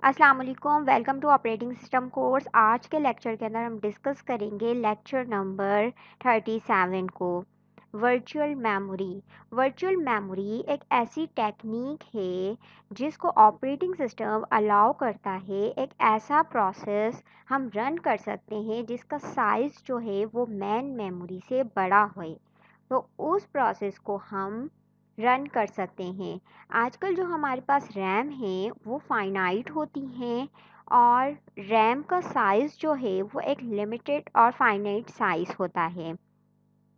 अस्सलाम वालेकुम, welcome to operating system course. आज के लेक्चर के अंदर हम डिस्कस करेंगे लेक्चर नंबर 37 को, वर्चुअल मेमोरी। वर्चुअल मेमोरी एक ऐसी टेक्निक है जिसको ऑपरेटिंग सिस्टम अलाउ करता है एक ऐसा प्रोसेस हम रन कर सकते हैं जिसका साइज़ जो है वो मेन मेमोरी से बड़ा हो, तो उस प्रोसेस को हम रन कर सकते हैं। आजकल जो हमारे पास रैम है वो फाइनाइट होती हैं और रैम का साइज़ जो है वो एक लिमिटेड और फाइनाइट साइज़ होता है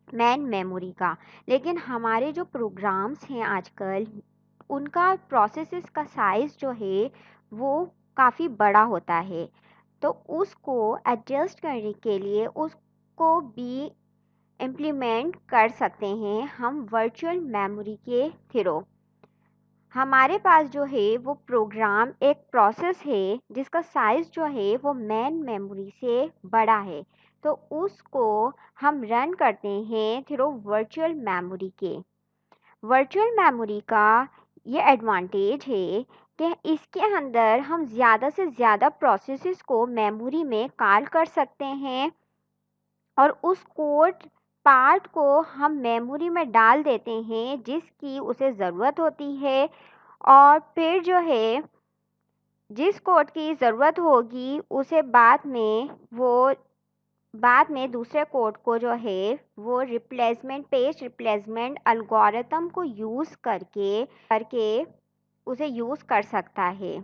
मेन मेमोरी का। लेकिन हमारे जो प्रोग्राम्स हैं आजकल उनका प्रोसेसेस का साइज़ जो है वो काफ़ी बड़ा होता है, तो उसको एडजस्ट करने के लिए उसको भी इम्प्लीमेंट कर सकते हैं हम वर्चुअल मेमोरी के थ्रू। हमारे पास जो है वो प्रोग्राम एक प्रोसेस है जिसका साइज़ जो है वो मेन मेमोरी से बड़ा है, तो उसको हम रन करते हैं थ्रू वर्चुअल मेमोरी के। वर्चुअल मेमोरी का ये एडवांटेज है कि इसके अंदर हम ज़्यादा से ज़्यादा प्रोसेसेस को मेमोरी में कॉल कर सकते हैं और उस कोड पार्ट को हम मेमोरी में डाल देते हैं जिसकी उसे ज़रूरत होती है, और फिर जो है जिस कोड की ज़रूरत होगी उसे बाद में दूसरे कोड को जो है वो पेज रिप्लेसमेंट एल्गोरिथम को यूज़ करके उसे यूज़ कर सकता है।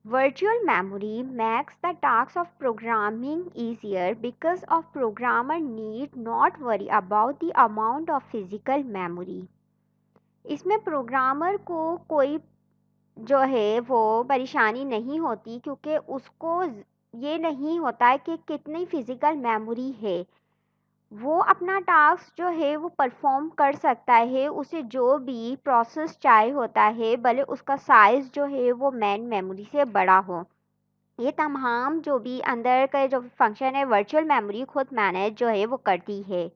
Virtual memory makes the task of programming easier because of programmer need not worry about the amount of physical memory. इसमें प्रोग्रामर को कोई जो है वो परेशानी नहीं होती क्योंकि उसको ये नहीं होता है कि कितनी फ़िज़िकल मेमोरी है। वो अपना टास्क जो है वो परफॉर्म कर सकता है, उसे जो भी प्रोसेस चाहिए होता है भले उसका साइज़ जो है वो मेन मेमोरी से बड़ा हो। ये तमाम जो भी अंदर का जो फंक्शन है वर्चुअल मेमोरी खुद मैनेज जो है वो करती है।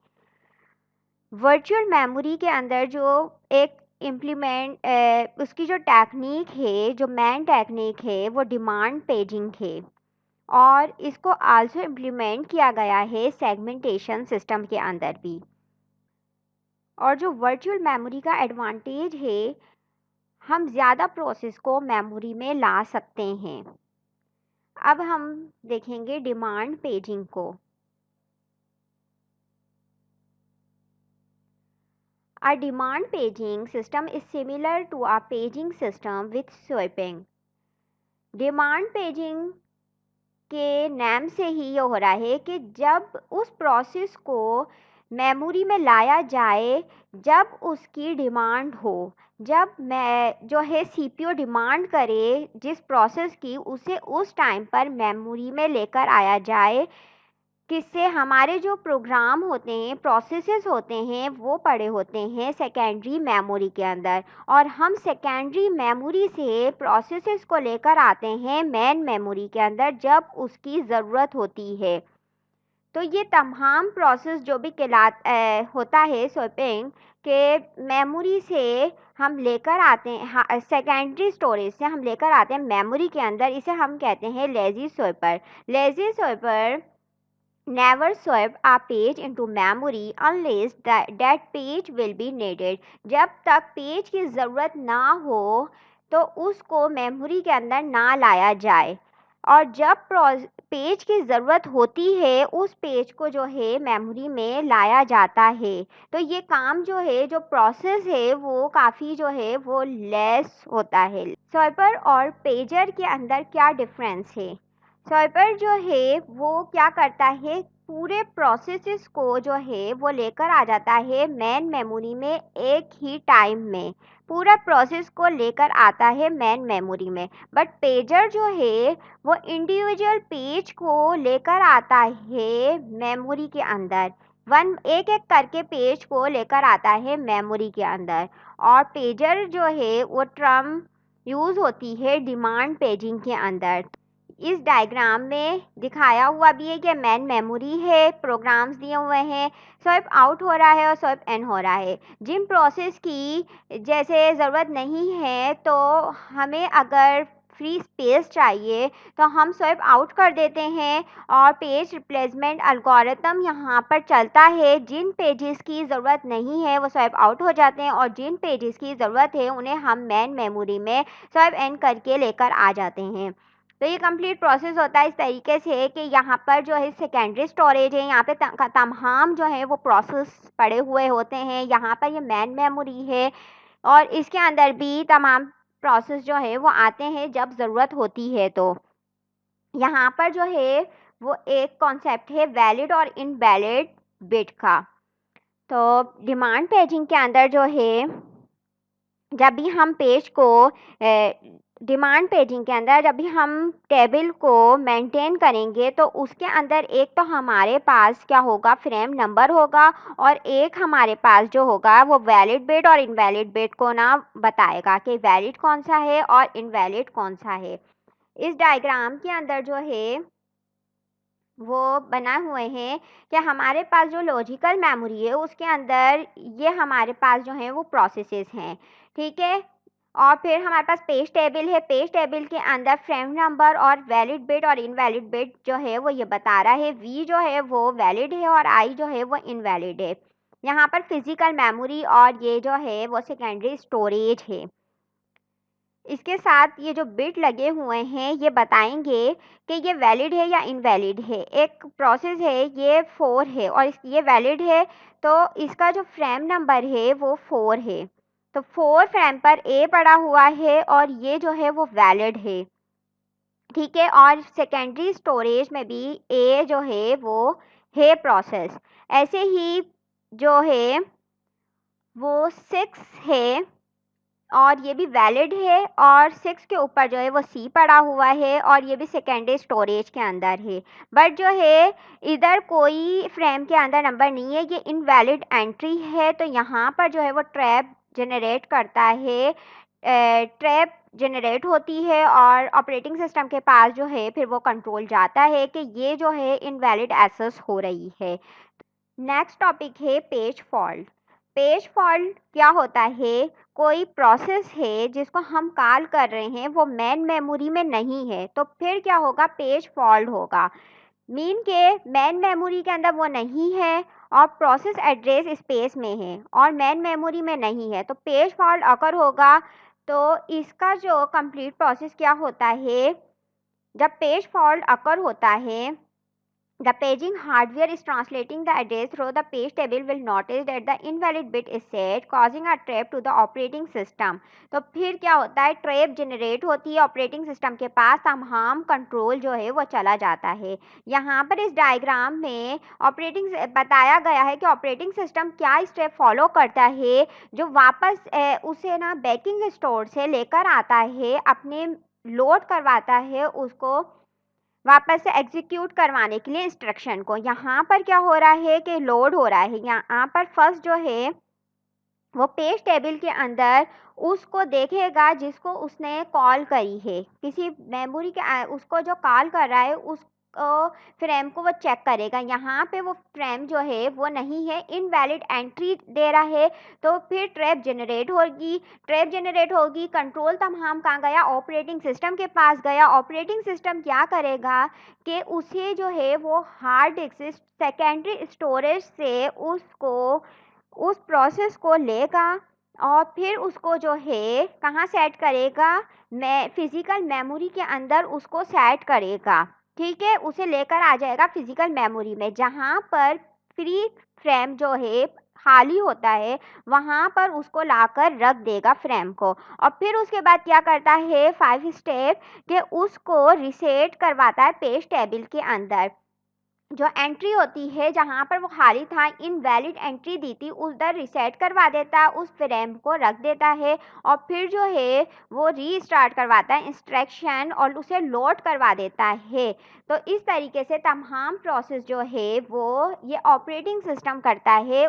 वर्चुअल मेमोरी के अंदर जो एक उसकी जो टेक्निक है, जो मेन टेक्निक है वो डिमांड पेजिंग है, और इसको आल्सो इम्प्लीमेंट किया गया है सेगमेंटेशन सिस्टम के अंदर भी। और जो वर्चुअल मेमोरी का एडवांटेज है, हम ज़्यादा प्रोसेस को मेमोरी में ला सकते हैं। अब हम देखेंगे डिमांड पेजिंग को। A demand paging system is similar to a paging system with sweeping. Demand paging के नाम से ही ये हो रहा है कि जब उस प्रोसेस को मेमोरी में लाया जाए जब उसकी डिमांड हो, जब मैं जो है सीपीयू डिमांड करे जिस प्रोसेस की उसे उस टाइम पर मेमोरी में लेकर आया जाए, किससे हमारे जो प्रोग्राम होते हैं प्रोसेसेस होते हैं वो पड़े होते हैं सेकेंडरी मेमोरी के अंदर, और हम सेकेंडरी मेमोरी से प्रोसेसेस को लेकर आते हैं मेन मेमोरी के अंदर जब उसकी ज़रूरत होती है। तो ये तमाम प्रोसेस जो भी होता है स्वैपिंग के मेमोरी से हम लेकर आते हैं, सेकेंडरी स्टोरेज से हम लेकर आते हैं मेमोरी के अंदर, इसे हम कहते हैं lazy swapper. Lazy swapper never swipe a page into memory unless that page will be needed. जब तक पेज की ज़रूरत ना हो तो उसको मेमोरी के अंदर ना लाया जाए, और जब पेज की ज़रूरत होती है उस पेज को जो है मेमोरी में लाया जाता है। तो ये काम जो है जो प्रोसेस है वो काफ़ी जो है वो लेस होता है। स्वाइपर और पेजर के अंदर क्या डिफरेंस है? स्वाइपर जो है वो क्या करता है, पूरे प्रोसेसेस को जो है वो लेकर आ जाता है मेन मेमोरी में एक ही टाइम में, पूरा प्रोसेस को लेकर आता है मेन मेमोरी में। बट पेजर जो है वो इंडिविजुअल पेज को लेकर आता है मेमोरी के अंदर, एक एक करके पेज को लेकर आता है मेमोरी के अंदर। और पेजर जो है वो टर्म यूज़ होती है डिमांड पेजिंग के अंदर। इस डायग्राम में दिखाया हुआ भी है कि मेन मेमोरी है, प्रोग्राम्स दिए हुए हैं, स्वाइप आउट हो रहा है और स्वाइप इन हो रहा है। जिन प्रोसेस की जैसे ज़रूरत नहीं है तो हमें अगर फ्री स्पेस चाहिए तो हम स्वाइप आउट कर देते हैं और पेज रिप्लेसमेंट एल्गोरिथम यहाँ पर चलता है। जिन पेजेस की ज़रूरत नहीं है वो स्वाइप आउट हो जाते हैं और जिन पेजेस की ज़रूरत है उन्हें हम मेन मेमोरी में स्वाइप इन करके लेकर आ जाते हैं। तो ये कंप्लीट प्रोसेस होता है इस तरीके से कि यहाँ पर जो है सेकेंडरी स्टोरेज है, यहाँ पे तमाम जो है वो प्रोसेस पड़े हुए होते हैं। यहाँ पर ये मेन मेमोरी है और इसके अंदर भी तमाम प्रोसेस जो है वो आते हैं जब ज़रूरत होती है। तो यहाँ पर जो है वो एक कॉन्सेप्ट है वैलिड और इनवैलिड बिट का। तो डिमांड पेजिंग के अंदर जो है जब भी हम पेज को डिमांड पेजिंग के अंदर जब भी हम टेबल को मेंटेन करेंगे तो उसके अंदर एक तो हमारे पास क्या होगा, फ्रेम नंबर होगा और एक हमारे पास जो होगा वो वैलिड बिट और इनवैलिड बिट को ना बताएगा कि वैलिड कौन सा है और इनवैलिड कौन सा है। इस डायग्राम के अंदर जो है वो बनाए हुए हैं कि हमारे पास जो लॉजिकल मेमोरी है उसके अंदर ये हमारे पास जो है वो प्रोसेसेस हैं, ठीक है। और फिर हमारे पास पेज टेबल है, पेज टेबल के अंदर फ्रेम नंबर और वैलिड बिट और इनवैलिड बिट जो है वो ये बता रहा है। वी जो है वो वैलिड है और आई जो है वो इनवैलिड है। यहाँ पर फिजिकल मेमोरी और ये जो है वो सेकेंडरी स्टोरेज है। इसके साथ ये जो बिट लगे हुए हैं ये बताएंगे कि ये वैलिड है या इनवैलिड है। एक प्रोसेस है ये 4 है और ये वैलिड है तो इसका जो फ्रेम नंबर है वो 4 है। तो 4 फ्रेम पर ए पड़ा हुआ है और ये जो है वो वैलिड है, ठीक है। और सेकेंडरी स्टोरेज में भी ए जो है वो है प्रोसेस। ऐसे ही जो है वो 6 है और ये भी वैलिड है और 6 के ऊपर जो है वो सी पड़ा हुआ है और ये भी सेकेंडरी स्टोरेज के अंदर है। बट जो है इधर कोई फ्रेम के अंदर नंबर नहीं है, ये इनवैलिड एंट्री है। तो यहाँ पर जो है वो ट्रैप जनरेट करता है, ट्रैप जनरेट होती है और ऑपरेटिंग सिस्टम के पास जो है फिर वो कंट्रोल जाता है कि ये जो है इनवैलिड एक्सेस हो रही है। नेक्स्ट टॉपिक है पेज फॉल्ट। पेज फॉल्ट क्या होता है, कोई प्रोसेस है जिसको हम कॉल कर रहे हैं वो मेन मेमोरी में नहीं है तो फिर क्या होगा, पेज फॉल्ट होगा। मीन के मेन मेमोरी के अंदर वो नहीं है और प्रोसेस एड्रेस स्पेस में है और मेन मेमोरी में नहीं है तो पेज फॉल्ट अकर होगा। तो इसका जो कंप्लीट प्रोसेस क्या होता है, जब पेज फॉल्ट अकर होता है the paging hardware is translating the address through the page table will notice that the invalid bit is set causing a trap to the operating system। तो फिर क्या होता है, ट्रैप जनरेट होती है ऑपरेटिंग सिस्टम के पास, तमाम कंट्रोल जो है वो चला जाता है। यहाँ पर इस डायग्राम में ऑपरेटिंग बताया गया है कि ऑपरेटिंग सिस्टम क्या स्टेप फॉलो करता है जो वापस उसे ना बैकिंग स्टोर से लेकर आता है, अपने लोड करवाता है उसको वापस से एग्जीक्यूट करवाने के लिए इंस्ट्रक्शन को। यहाँ पर क्या हो रहा है कि लोड हो रहा है। यहाँ पर फर्स्ट जो है वो पेज टेबल के अंदर उसको देखेगा जिसको उसने कॉल करी है, किसी मेमोरी के उसको जो कॉल कर रहा है उस फ्रेम को वो चेक करेगा। यहाँ पे वो फ्रेम जो है वो नहीं है, इनवैलिड एंट्री दे रहा है। तो फिर ट्रैप जनरेट होगी, कंट्रोल तमाम कहाँ गया, ऑपरेटिंग सिस्टम के पास गया। ऑपरेटिंग सिस्टम क्या करेगा कि उसे जो है वो हार्ड डिस्क सेकेंडरी स्टोरेज से उस प्रोसेस को लेगा और फिर उसको जो है कहाँ सेट करेगा, फिजिकल मेमोरी के अंदर उसको सेट करेगा, ठीक है। उसे लेकर आ जाएगा फिजिकल मेमोरी में जहाँ पर फ्री फ्रेम जो है खाली होता है वहाँ पर उसको लाकर रख देगा फ्रेम को। और फिर उसके बाद क्या करता है, 5 स्टेप के उसको रिसेट करवाता है पेज टेबल के अंदर। जो एंट्री होती है जहाँ पर वो खाली था, इनवैलिड एंट्री दी थी, उधर रिसेट करवा देता है, उस फ्रेम को रख देता है और फिर जो है वो रीस्टार्ट करवाता है इंस्ट्रक्शन और उसे लोड करवा देता है। तो इस तरीके से तमाम प्रोसेस जो है वो ये ऑपरेटिंग सिस्टम करता है।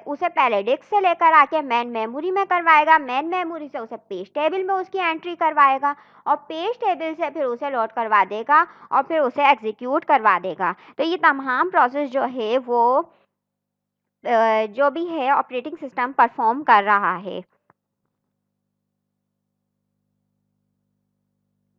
उसे पहले डिस्क से लेकर आके मेन मेमोरी में करवाएगा, मेन मेमोरी से उसे पेज टेबल में उसकी एंट्री करवाएगा और पेज टेबल से फिर उसे लोड करवा देगा और फिर उसे एग्जीक्यूट करवा देगा। तो ये तमाम प्रोसेस जो है वो जो भी है ऑपरेटिंग सिस्टम परफॉर्म कर रहा है।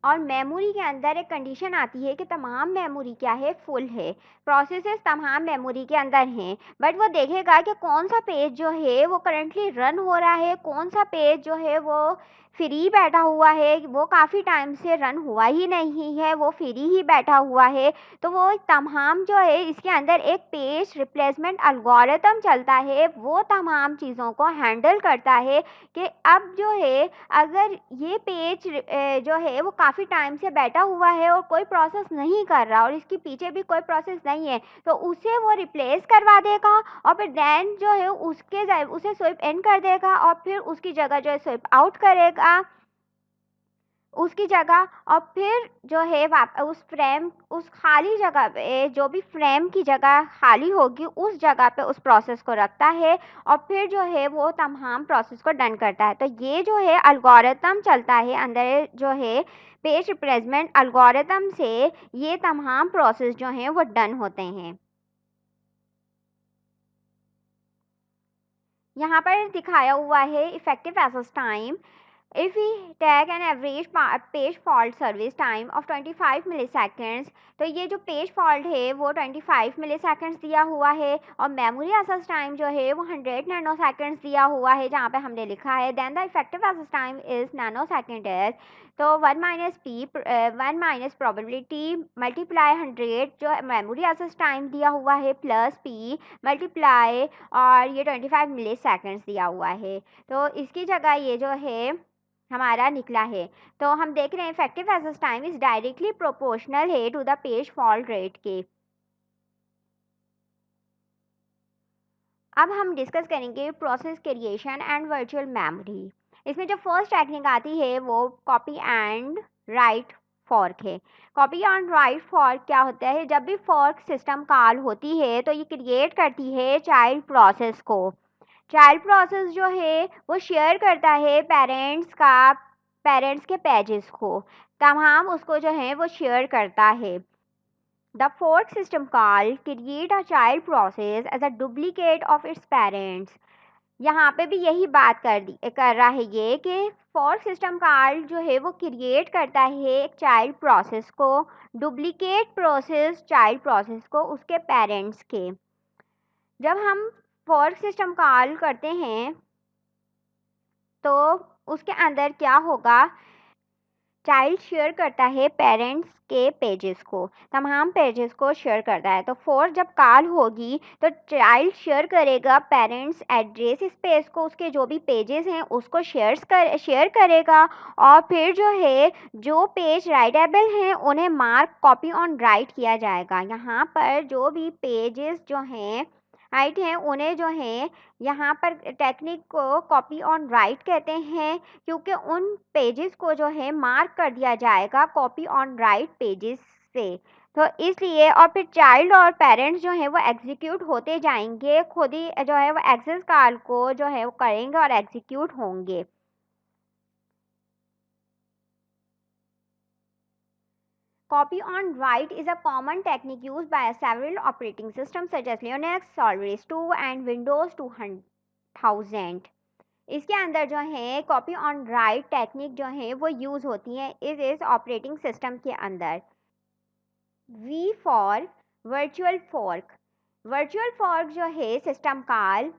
और मेमोरी के अंदर एक कंडीशन आती है कि तमाम मेमोरी क्या है, फुल है, प्रोसेसेस तमाम मेमोरी के अंदर हैं, बट वो देखेगा कि कौन सा पेज जो है वो करंटली रन हो रहा है, कौन सा पेज जो है वो फ्री बैठा हुआ है, वो काफ़ी टाइम से रन हुआ ही नहीं है, वो फ्री ही बैठा हुआ है। तो वो तमाम जो है इसके अंदर एक पेज रिप्लेसमेंट एल्गोरिथम चलता है, वो तमाम चीज़ों को हैंडल करता है कि अब जो है अगर ये पेज जो है वो काफ़ी टाइम से बैठा हुआ है और कोई प्रोसेस नहीं कर रहा और इसके पीछे भी कोई प्रोसेस नहीं है, तो उसे वो रिप्लेस करवा देगा और फिर देन जो है उसे स्विप इन कर देगा और फिर उसकी जगह जो है स्विप आउट करेगा उसकी जगह, और फिर जो है उस खाली जगह पे जो भी फ्रेम की जगह खाली होगी उस जगह पे उस प्रोसेस को रखता है और फिर जो है वो तमाम प्रोसेस को डन करता है। तो ये जो है अलगोरिथम चलता है अंदर जो है पेज रिप्लेसमेंट अलगोरिथम से ये तमाम प्रोसेस जो हैं वो डन होते हैं। यहाँ पर दिखाया हुआ है effective access time. If we take an average page fault service time of 25 milliseconds, तो ये जो पेज फॉल्ट है वो 25 milliseconds दिया हुआ है और मेमोरी एक्सेस टाइम जो है वो 100 नैनोसेकंड्स दिया हुआ है, जहाँ पे हमने लिखा है then the effective access time is nanosecond is, तो 1 माइनस प्रोबेबिलिटी मल्टीप्लाई 100 जो मेमोरी एक्सेस टाइम दिया हुआ है प्लस पी मल्टीप्लाई और ये 25 मिलीसेकंड्स दिया हुआ है। तो इसकी जगह ये जो है हमारा निकला है। तो हम देख रहे हैं effective access time is directly proportional है to the page fault rate के। अब हम डिस्कस करेंगे process creation and virtual memory. इसमें जो फर्स्ट टेक्निक आती है वो कॉपी एंड राइट फॉर्क है। कॉपी एंड राइट फॉर्क क्या होता है, जब भी फॉर्क सिस्टम कॉल होती है तो ये क्रिएट करती है चाइल्ड प्रोसेस को। चाइल्ड प्रोसेस जो है वो शेयर करता है पेरेंट्स के पेजेस को, तमाम उसको जो है वो शेयर करता है। The fork system call create a child process as a duplicate of its parents. यहाँ पे भी यही बात कर रहा है ये कि फोर्क सिस्टम कॉल जो है वो क्रिएट करता है एक चाइल्ड प्रोसेस को, डुप्लीकेट प्रोसेस चाइल्ड प्रोसेस को उसके पेरेंट्स के। जब हम फोर्क सिस्टम कॉल करते हैं तो उसके अंदर क्या होगा, चाइल्ड शेयर करता है पेरेंट्स के पेजेस को, तमाम पेजेस को शेयर करता है। तो फोर्क जब कॉल होगी तो चाइल्ड शेयर करेगा पेरेंट्स एड्रेस स्पेस को, उसके जो भी पेजेस हैं उसको शेयर करेगा और फिर जो है जो पेज राइटेबल हैं उन्हें मार्क कॉपी ऑन राइट किया जाएगा। यहाँ पर जो भी पेजेस जो हैं राइट हैं उन्हें जो है यहाँ पर टेक्निक को कॉपी ऑन राइट कहते हैं, क्योंकि उन पेजेस को जो है मार्क कर दिया जाएगा कॉपी ऑन राइट पेजेस से। तो इसलिए और फिर चाइल्ड और पेरेंट्स जो है वो एग्जीक्यूट होते जाएंगे, खुद ही जो है वो एक्सेस कॉल को जो है वो करेंगे और एग्जीक्यूट होंगे। Copy on write is a common technique used by several operating systems such as Linux, Solris 2 and Windows 2000। इसके अंदर जो है कॉपी ऑन राइट टेक्निक जो है वो यूज़ होती है इस ऑपरेटिंग सिस्टम के अंदर। V for virtual fork. Virtual fork जो है सिस्टम कॉल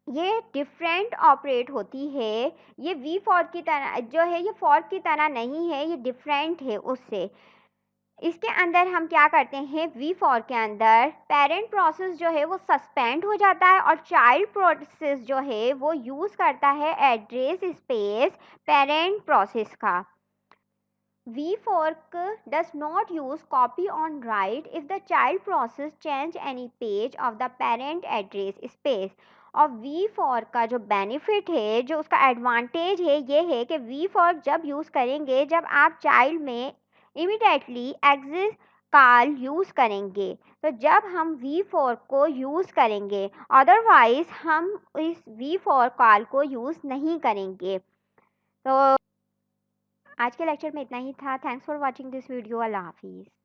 ये डिफरेंट ऑपरेट होती है। ये वी फॉर्क की तरह जो है ये फॉर्क की तरह नहीं है, ये डिफरेंट है उससे। इसके अंदर हम क्या करते हैं, वी फॉर के अंदर पेरेंट प्रोसेस जो है वो सस्पेंड हो जाता है और चाइल्ड प्रोसेस जो है वो यूज़ करता है एड्रेस स्पेस पेरेंट प्रोसेस का। V fork does not use copy on write if the child process change any page of the parent address space। और वी फॉर का जो बेनिफिट है, जो उसका एडवांटेज है, ये है कि वी फॉर जब यूज़ करेंगे जब आप चाइल्ड में इमीडिएटली एग्जिट कॉल यूज़ करेंगे, तो जब हम वी फॉर को यूज़ करेंगे, अदरवाइज हम इस वी फॉर कॉल को यूज़ नहीं करेंगे। तो आज के लेक्चर में इतना ही था। Thanks for watching this video. अल्लाह हाफिज़।